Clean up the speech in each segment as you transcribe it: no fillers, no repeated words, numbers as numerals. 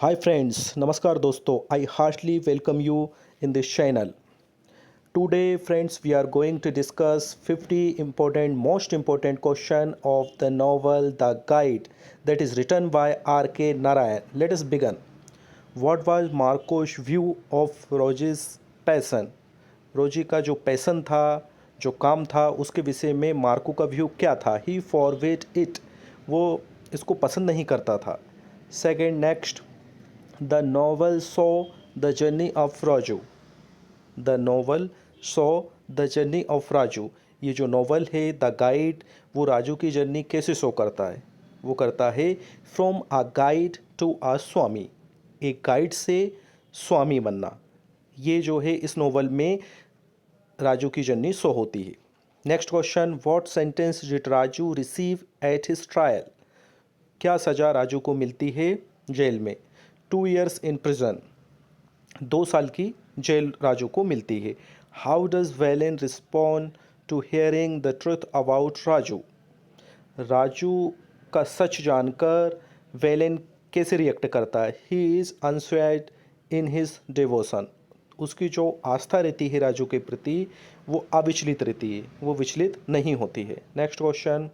Hi friends, Namaskar dosto. I heartily welcome you in this channel. Today friends we are going to discuss 50 most important question of the novel The Guide that is written by R.K. Narayan. Let us begin. What was Marco's view of Roger's passion? रोजी का जो passion था, जो काम था, उसके विषय में मार्को का व्यू क्या था? ही फॉरवेट इट, वो इसको पसंद नहीं करता था. Second, next, the novel so the journey of Raju. The novel so the journey of Raju, ये जो नॉवल है द गाइड, वो राजू की जर्नी कैसे शो करता है? वो करता है from a guide to a swami, एक गाइड से स्वामी बनना. ये जो है इस नॉवल में राजू की जर्नी शो होती है. Next question, what sentence did Raju receive at his trial? क्या सज़ा राजू को मिलती है जेल में? 2 years इन प्रिजन, 2 साल की जेल राजू को मिलती है. How does Velan respond to hearing the truth about Raju? Raju का सच जानकर वेलेन कैसे रिएक्ट करता है? He is unswayed in his devotion, उसकी जो आस्था रहती है राजू के प्रति वो अविचलित रहती है, वो विचलित नहीं होती है. Next question,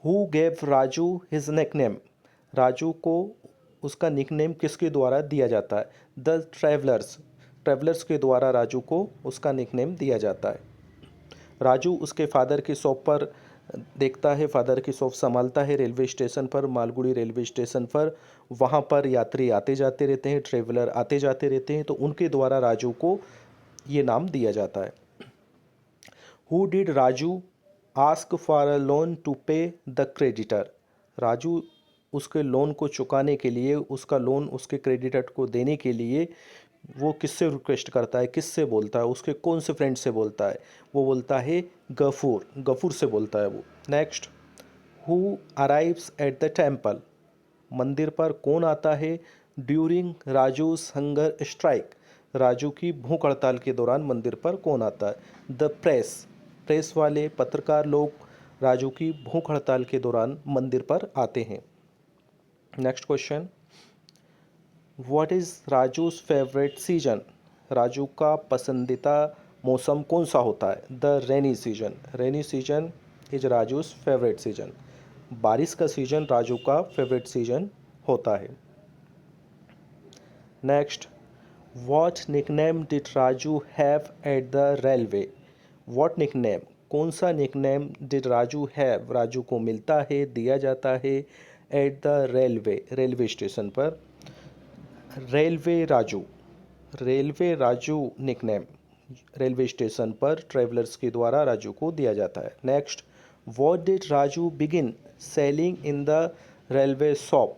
who gave Raju his nickname? Raju को उसका निकनेम किसके द्वारा दिया जाता है? द ट्रैवलर्स, ट्रैवलर्स के द्वारा राजू को उसका निकनेम दिया जाता है. राजू उसके फादर की शॉप पर देखता है, फादर की शॉप संभालता है रेलवे स्टेशन पर, मालगुड़ी रेलवे स्टेशन पर. वहाँ पर यात्री आते जाते रहते हैं, ट्रेवलर आते जाते रहते हैं, तो उनके द्वारा राजू को ये नाम दिया जाता है. Who did Raju ask for a loan to pay the creditor? Raju उसके लोन को चुकाने के लिए, उसका लोन उसके क्रेडिटर को देने के लिए वो किससे रिक्वेस्ट करता है, किससे बोलता है, उसके कौन से फ्रेंड से बोलता है? वो बोलता है गफूर, गफूर से बोलता है वो. Next, who arrives eight the temple? मंदिर पर कौन आता है during Raju hunger strike? Raju की भूख हड़ताल के दौरान मंदिर पर कौन आता है? द प्रेस, प्रेस वाले पत्रकार लोग राजू की भूख हड़ताल के दौरान मंदिर पर आते हैं. Next question, what is Raju's favourite season? Raju का पसंदीदा मौसम कौन सा होता है? The rainy season, rainy season is Raju's favourite season. बारिश का सीजन राजू का फेवरेट सीजन होता है. Next, what nickname did Raju have at the railway? What nickname, कौन सा nickname did Raju have, Raju को मिलता है, दिया जाता है at the railway, railway station पर? Railway Raju, railway Raju nickname railway station पर ट्रेवलर्स के द्वारा राजू को दिया जाता है. Next, what did Raju begin selling in the railway shop?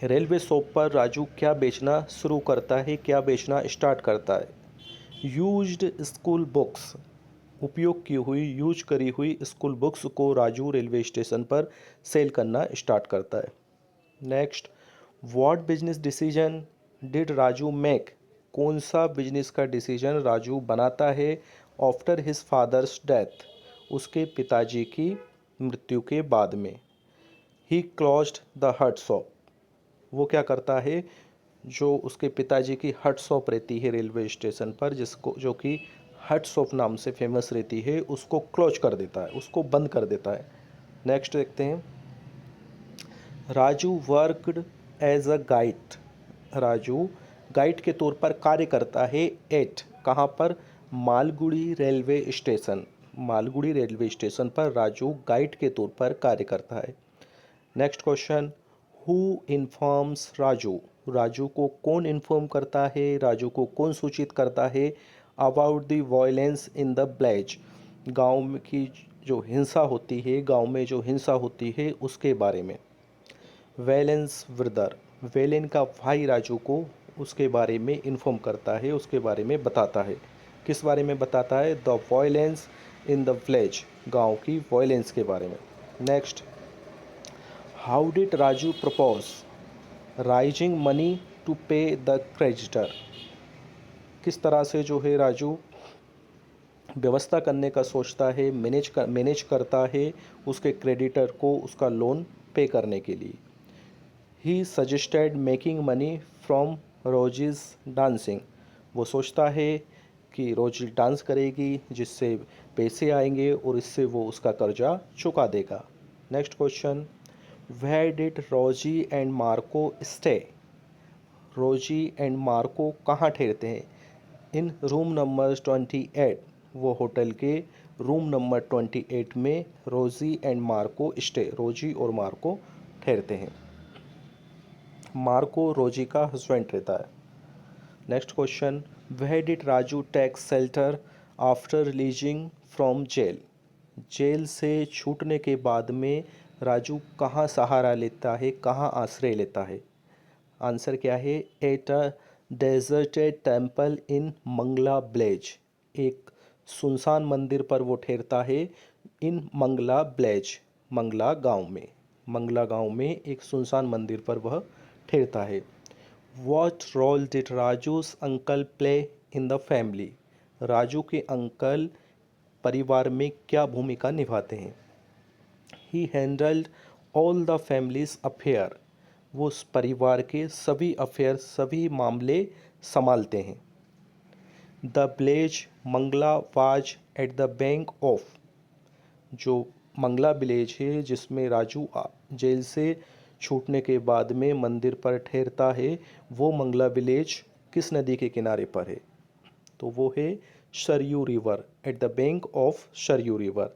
Railway shop पर राजू क्या बेचना शुरू करता है, क्या बेचना स्टार्ट करता है? यूज्ड स्कूल बुक्स, उपयोग की हुई, यूज करी हुई स्कूल बुक्स को राजू रेलवे स्टेशन पर सेल करना स्टार्ट करता है. Next, what business decision did Raju make? कौन सा बिजनेस का डिसीजन राजू बनाता है आफ्टर हिज फादर्स डेथ, उसके पिताजी की मृत्यु के बाद में? ही क्लोज्ड द हट शॉप, वो क्या करता है, जो उसके पिताजी की हट शॉप रहती है रेलवे स्टेशन पर, जिसको जो कि हट शॉप नाम से फेमस रहती है, उसको क्लोज कर देता है, उसको बंद कर देता है. नेक्स्ट देखते हैं, Raju worked as a guide, Raju guide के तौर पर कार्य करता है एट, कहाँ पर? Malgudi railway station, Malgudi railway station पर राजू गाइड के तौर पर कार्य करता है. Next question, who informs Raju? Raju को कौन इन्फॉर्म करता है, राजू को कौन सूचित करता है about the violence in the village, गाँव में की जो हिंसा होती है, गाँव में जो हिंसा होती है उसके बारे में? वेलेंस ब्रदर, वेलेन का भाई राजू को उसके बारे में इन्फॉर्म करता है, उसके बारे में बताता है. किस बारे में बताता है? The violence in the village, गाँव की वायलेंस के बारे में. Next, how did Raju propose raising money to pay the creditor? किस तरह से जो है राजू व्यवस्था करने का सोचता है, मैनेज करता है उसके क्रेडिटर को उसका लोन पे करने के लिए? He suggested making money from Rosie's dancing. वो सोचता है कि रोजी डांस करेगी जिससे पैसे आएंगे और इससे वो उसका कर्जा चुका देगा। नेक्स्ट क्वेश्चन, वेयर डिड रोजी एंड मार्को स्टे। रोजी एंड मार्को कहाँ ठहरते हैं? In room number 28। वो होटल के रूम नंबर 28 में रोजी एंड मार्को स्टे, रोजी और मार्को ठहरते हैं। मार्को रोजी का हस्बैंड रहता है। Next question, where did Raju take shelter after releasing from jail. Jail से छूटने के बाद में राजू कहाँ सहारा लेता है, कहाँ आश्रय लेता है? आंसर क्या है? At a deserted temple in Mangala village. एक सुनसान मंदिर पर वो ठहरता है इन मंगला विलेज, मंगला गांव में। मंगला गांव में एक सुनसान मंदिर पर वह ठहरता है। What role did Raju's uncle play in the family? Raju के अंकल परिवार में क्या भूमिका निभाते हैं? He handled all the family's affair। वो उस परिवार के सभी अफेयर, सभी मामले संभालते हैं। The village Mangala was at the bank of. जो मंगला विलेज है जिसमें राजू जेल से छूटने के बाद में मंदिर पर ठहरता है, वो मंगला विलेज किस नदी के किनारे पर है? तो वो है Sarayu river, at the bank of Sarayu river.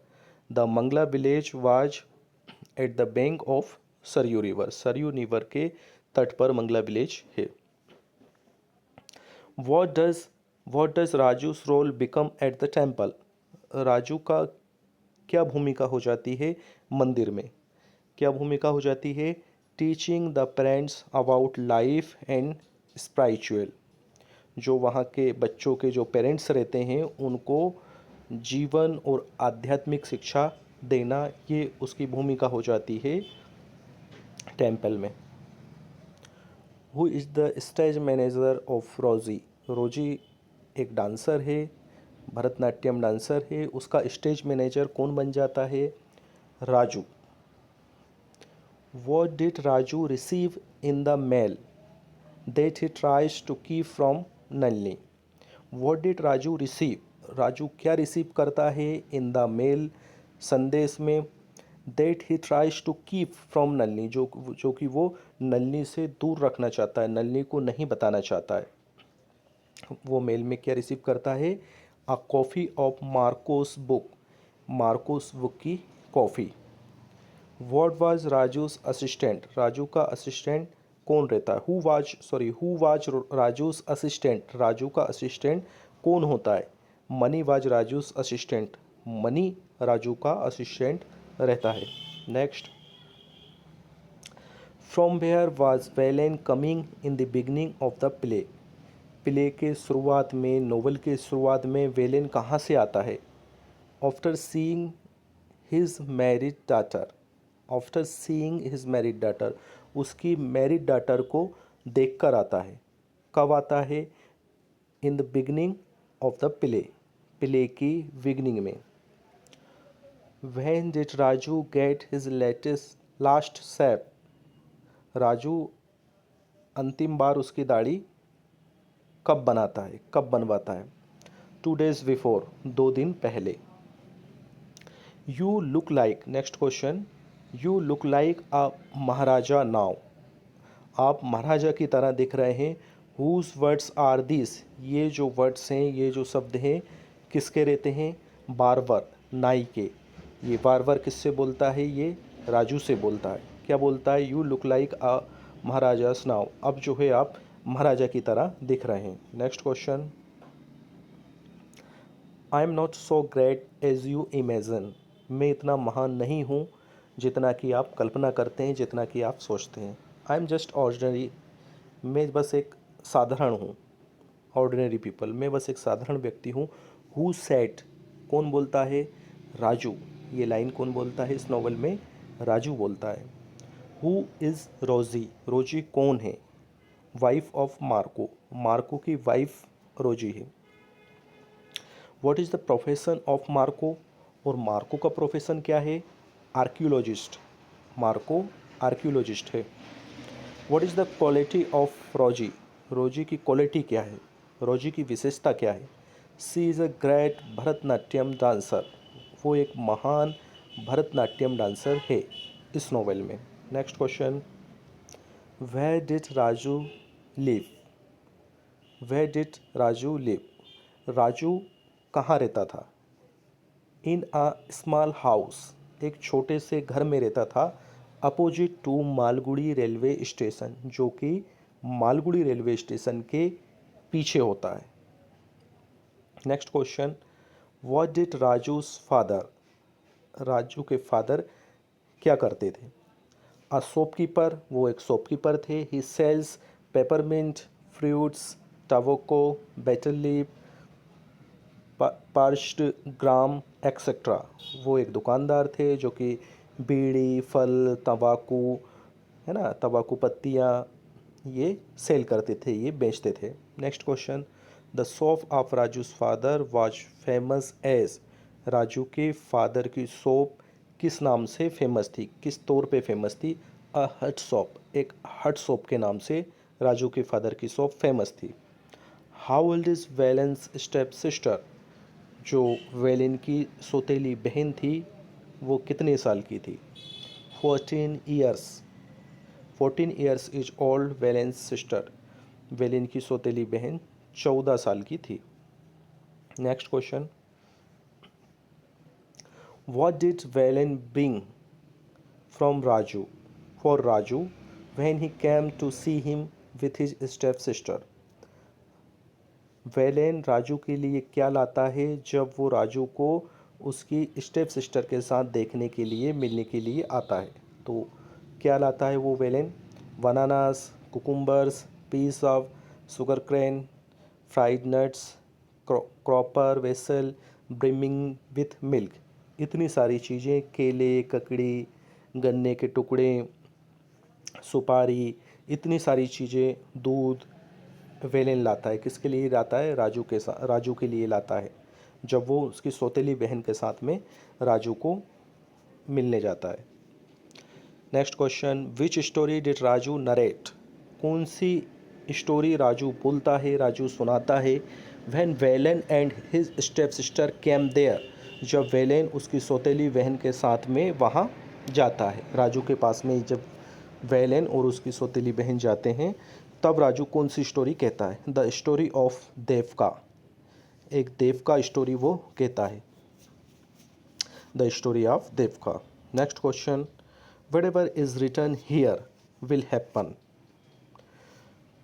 The Mangala village was at the bank of Sarayu river. Sarayu river के तट पर मंगला विलेज है। What does Raju's role become at the temple. Raju का क्या भूमिका हो जाती है मंदिर में? क्या भूमिका हो जाती है? Teaching the parents about life and spiritual. जो वहाँ के बच्चों के जो पेरेंट्स रहते हैं उनको जीवन और आध्यात्मिक शिक्षा देना, ये उसकी भूमिका हो जाती है टेम्पल में। Who is the stage manager of रोजी। रोजी एक डांसर है, भरतनाट्यम डांसर है, उसका स्टेज मैनेजर कौन बन जाता है? Raju. What did Raju receive in the mail that he tries to keep from Nalini? What did Raju receive? Raju क्या रिसीव करता है इन द मेल, संदेश में, that he tries to keep from Nalini, जो कि वो नलनी से दूर रखना चाहता है, नलनी को नहीं बताना चाहता है। वो मेल में क्या रिसीव करता है? A copy of Marco's book, Marco's book की copy. What was Raju's assistant. Raju का असिस्टेंट कौन रहता है? Who was Raju's assistant. Raju का असिस्टेंट कौन होता है? Mani was Raju's assistant. मनी राजू का असिस्टेंट रहता है। Next, from where was Velan coming in the beginning of the play. Play के शुरुआत में, नोवेल के शुरुआत में वेलेन कहाँ से आता है? After seeing his married daughter. After seeing his married daughter, उसकी मैरिड डाटर को देखकर आता है। कब आता है? इन the beginning of the play, play की बिगनिंग में। When did Raju get his last shape. Raju अंतिम बार उसकी दाढ़ी कब बनाता है, कब बनवाता है? 2 days बिफोर, 2 दिन पहले। You look like, next question, you look like a maharaja now. आप महाराजा की तरह दिख रहे हैं। Whose words are this. ये जो वर्ड्स हैं, ये जो शब्द हैं, किसके रहते हैं? बारबर, नाई के। ये बारबर किससे बोलता है? ये राजू से बोलता है। क्या बोलता है? You look like a maharaja now. अब जो है आप महाराजा की तरह दिख रहे हैं। Next question, I am not so great as you imagine. मैं इतना महान नहीं हूँ जितना कि आप कल्पना करते हैं, जितना कि आप सोचते हैं। I am just ordinary. मैं बस एक साधारण हूँ। ऑर्डिनरी पीपल, मैं बस एक साधारण व्यक्ति हूँ। हु सेड, कौन बोलता है? राजू। ये लाइन कौन बोलता है इस नॉवल में? राजू बोलता है। हु इज़ रोजी। रोजी कौन है? Wife of Marco. मार्को की वाइफ रोजी है। What is the profession of Marco. और मार्को का प्रोफेशन क्या है? आर्कियोलॉजिस्ट। मार्को आर्कियोलॉजिस्ट है। What is the quality of रोजी? रोजी की क्वालिटी क्या है? रोजी की विशेषता क्या है? She is a great Bharatanatyam dancer. वो एक महान भरतनाट्यम डांसर है इस नॉवेल में। Next question, where did Raju live? Where did Raju live? Raju कहाँ रहता था? इन अ स्मॉल हाउस, एक छोटे से घर में रहता था, opposite to Malgudi railway station, जो कि मालगुड़ी रेलवे स्टेशन के पीछे होता है। Next question, what did Raju's father? Raju के फादर क्या करते थे? अ शॉपकीपर, वो एक शॉपकीपर थे। He sells peppermint, fruits, tobacco, betel leaf, parched gram etcetera. वो एक दुकानदार थे जो कि बीड़ी, फल, तंबाकू, है ना, तंबाकू पत्तियाँ ये सेल करते थे, ये बेचते थे। Next question, the shop of Raju's father was famous as? Raju के फादर की शॉप किस नाम से फेमस थी, किस तौर पे फेमस थी? अ हट शॉप, एक हट शॉप के नाम से राजू के फादर की शॉप फेमस थी। How old is valence step sister? जो वेलिन की सौतेली बहन थी वो कितने साल की थी? 14 years. 14 years is old Velan's sister. Velan की सौतेली बहन 14 साल की थी। Next question, what did Velan bring from Raju for Raju when he came to see him with his step sister? Velan Raju के लिए क्या लाता है जब वो राजू को उसकी स्टेप सिस्टर के साथ देखने के लिए, मिलने के लिए आता है? तो क्या लाता है वो Velan? Bananas, cucumbers, piece of sugar cane, fried nuts, copper vessel brimming with milk. इतनी सारी चीज़ें, केले, ककड़ी, गन्ने के टुकड़े, सुपारी, इतनी सारी चीज़ें, दूध वेलेन लाता है। किसके लिए लाता है? राजू के साथ, राजू के लिए लाता है जब वो उसकी सौतेली बहन के साथ में राजू को मिलने जाता है। Next question, which story did Raju narrate? कौन सी स्टोरी राजू बोलता है, राजू सुनाता है? When Velan and his step sister came there, जब वेलेन उसकी सौतेली बहन के साथ में वहाँ जाता है, राजू के पास में जब वेलेन और उसकी सौतेली बहन जाते हैं तब राजू कौन सी स्टोरी कहता है? द स्टोरी ऑफ देवका, एक देवका स्टोरी वो कहता है, the story of Devaka. Next question, whatever is written here will happen.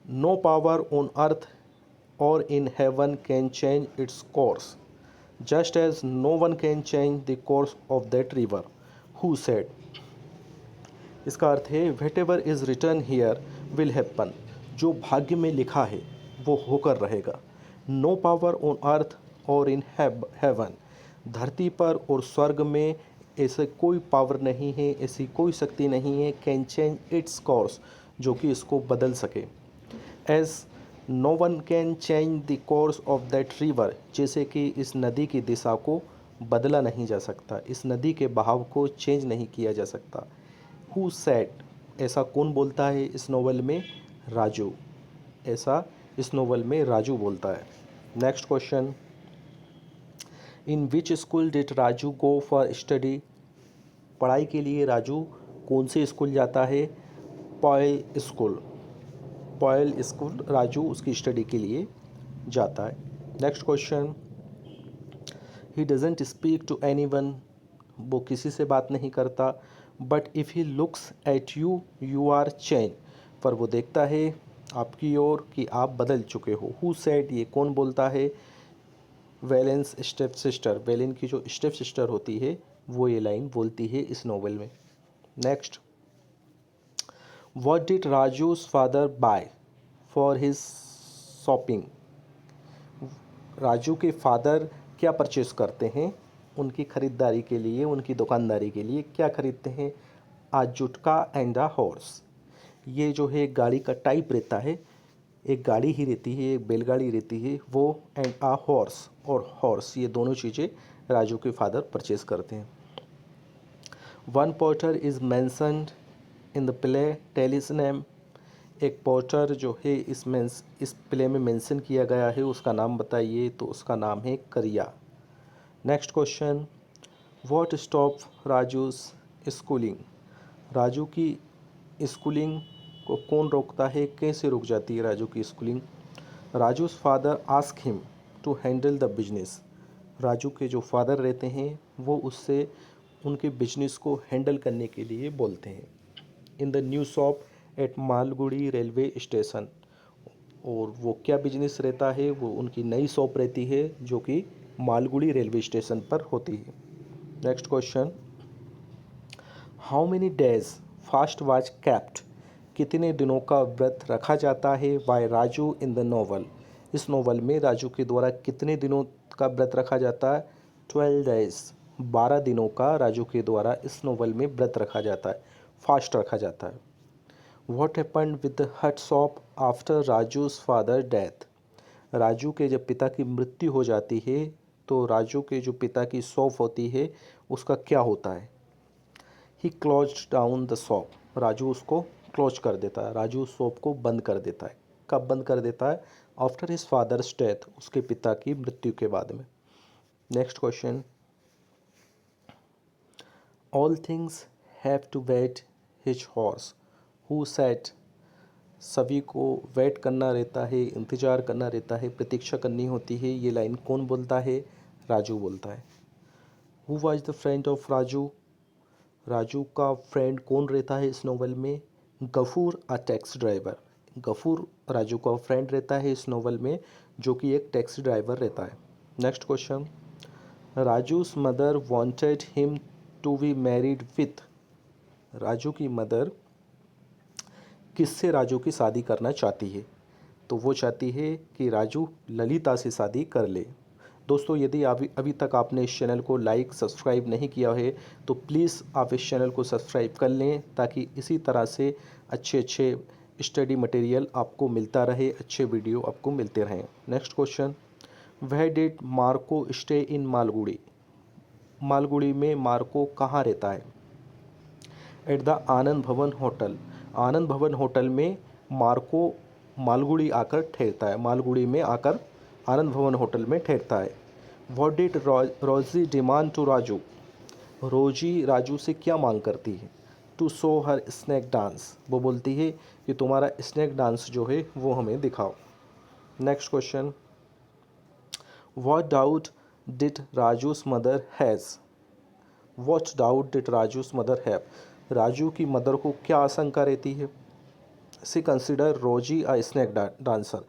No power on earth or in heaven can change its course, just as no one can change the course of that river. Who said? इसका अर्थ है whatever is written here will happen, जो भाग्य में लिखा है वो होकर रहेगा। नो पावर ऑन अर्थ और इन हेवन, धरती पर और स्वर्ग में ऐसे कोई पावर नहीं है, ऐसी कोई शक्ति नहीं है, कैन चेंज इट्स कोर्स, जो कि इसको बदल सके। As no one can change the course of that river, जैसे कि इस नदी की दिशा को बदला नहीं जा सकता, इस नदी के बहाव को चेंज नहीं किया जा सकता। हु सेड, ऐसा कौन बोलता है इस नोवेल में? राजू, ऐसा इस नोवेल में राजू बोलता है। Next question, in which school did Raju go for study? पढ़ाई के लिए राजू कौन से स्कूल जाता है? पॉयल स्कूल। पॉयल स्कूल राजू उसकी स्टडी के लिए जाता है। Next question, he doesn't speak to anyone, वो किसी से बात नहीं करता। But if he looks at you you are change, पर वो देखता है आपकी ओर कि आप बदल चुके हो। हु सेड, ये कौन बोलता है? वेलेंस स्टेप सिस्टर, वेलेन की जो स्टेप सिस्टर होती है वो ये लाइन बोलती है इस नोवेल में। Next, what did Raju's father buy for his shopping? Raju के फादर क्या परचेस करते हैं उनकी ख़रीदारी के लिए, उनकी दुकानदारी के लिए क्या खरीदते हैं? आ जुटका एंड आ हॉर्स, ये जो है गाड़ी का टाइप रहता है, एक गाड़ी ही रहती है, एक बैलगाड़ी रहती है वो, एंड आ हॉर्स, और हॉर्स, ये दोनों चीज़ें राजू के फादर परचेस करते हैं। One porter is mentioned in the play, tell his name, एक पोर्टर जो है इस प्ले में मेंशन किया गया है उसका नाम बताइए, तो उसका नाम है करिया। Next question, what stop Raju's schooling? Raju की स्कूलिंग को कौन रोकता है, कैसे रुक जाती है राजू की schooling? Raju's father ask him to handle the business. Raju के जो फादर रहते हैं वो उससे उनके बिजनेस को हैंडल करने के लिए बोलते हैं। In the new shop at Malgudi railway station. और वो क्या बिजनेस रहता है, वो उनकी नई शॉप रहती है जो कि मालगुड़ी रेलवे स्टेशन पर होती है। Next question, how many days fast was kept? कितने दिनों का व्रत रखा जाता है by Raju in the novel? इस नॉवल में राजू के द्वारा कितने दिनों का व्रत रखा जाता है? 12 डेज, 12 दिनों का राजू के द्वारा इस नॉवल में व्रत रखा जाता है, फास्ट रखा जाता है। व्हाट हैपेंड विद द हट shop after Raju's father death? Raju के जब पिता की मृत्यु हो जाती है तो राजू के जो पिता की शॉप होती है उसका क्या होता है? He closed down the shop. Raju उसको क्लोज कर देता है, राजू उस शॉप को बंद कर देता है। कब बंद कर देता है? आफ्टर हिज फादर्स डेथ, उसके पिता की मृत्यु के बाद में। Next question, all things have to wait his horse who set? सभी को वेट करना रहता है, इंतज़ार करना रहता है, प्रतीक्षा करनी होती है। ये लाइन कौन बोलता है? राजू बोलता है। Who was the friend of Raju? Raju का फ्रेंड कौन रहता है इस नॉवल में? Gaffur, a taxi driver. Gaffur Raju का फ्रेंड रहता है इस नॉवल में, जो कि एक टैक्सी ड्राइवर रहता है। Next question, Raju's mother wanted him to be married with? Raju की मदर किससे राजू की शादी करना चाहती है? तो वो चाहती है कि राजू ललिता से शादी कर ले। दोस्तों, यदि अभी तक आपने इस चैनल को लाइक सब्सक्राइब नहीं किया है तो प्लीज़ आप इस चैनल को सब्सक्राइब कर लें, ताकि इसी तरह से अच्छे अच्छे स्टडी मटेरियल आपको मिलता रहे, अच्छे वीडियो आपको मिलते रहें। Next question, where did Marco stay in Malgudi? Malgudi में मार्को कहाँ रहता है? एट द आनंद भवन होटल। आनंद भवन होटल में मार्को मालगुड़ी आकर ठहरता है, मालगुड़ी में आकर आनंद भवन होटल में ठहरता है। What did Rosie demand to Raju? Rosie Raju से क्या मांग करती है? To show her snake dance. वो बोलती है कि तुम्हारा स्नैक डांस जो है वो हमें दिखाओ। Next question, what doubt did Raju's mother has? What doubt did Raju's mother have? Raju की मदर को क्या आशंका रहती है? सी कंसिडर रोजी अ स्नैक डांसर।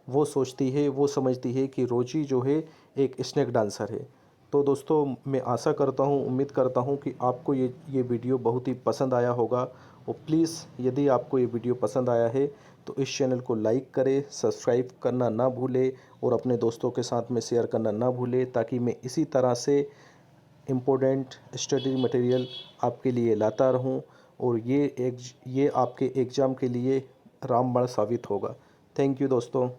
वो सोचती है, वो समझती है कि रोजी जो है एक स्नैक डांसर है। तो दोस्तों, मैं आशा करता हूँ, उम्मीद करता हूँ कि आपको ये वीडियो बहुत ही पसंद आया होगा। और प्लीज़, यदि आपको ये वीडियो पसंद आया है तो इस चैनल को लाइक करें, सब्सक्राइब करना ना भूलें और अपने दोस्तों के साथ में शेयर करना ना भूलें, ताकि मैं इसी तरह से इम्पोर्टेंट स्टडी मटेरियल आपके लिए लाता रहूं और ये आपके एग्ज़ाम के लिए रामबाण साबित होगा। थैंक यू दोस्तों।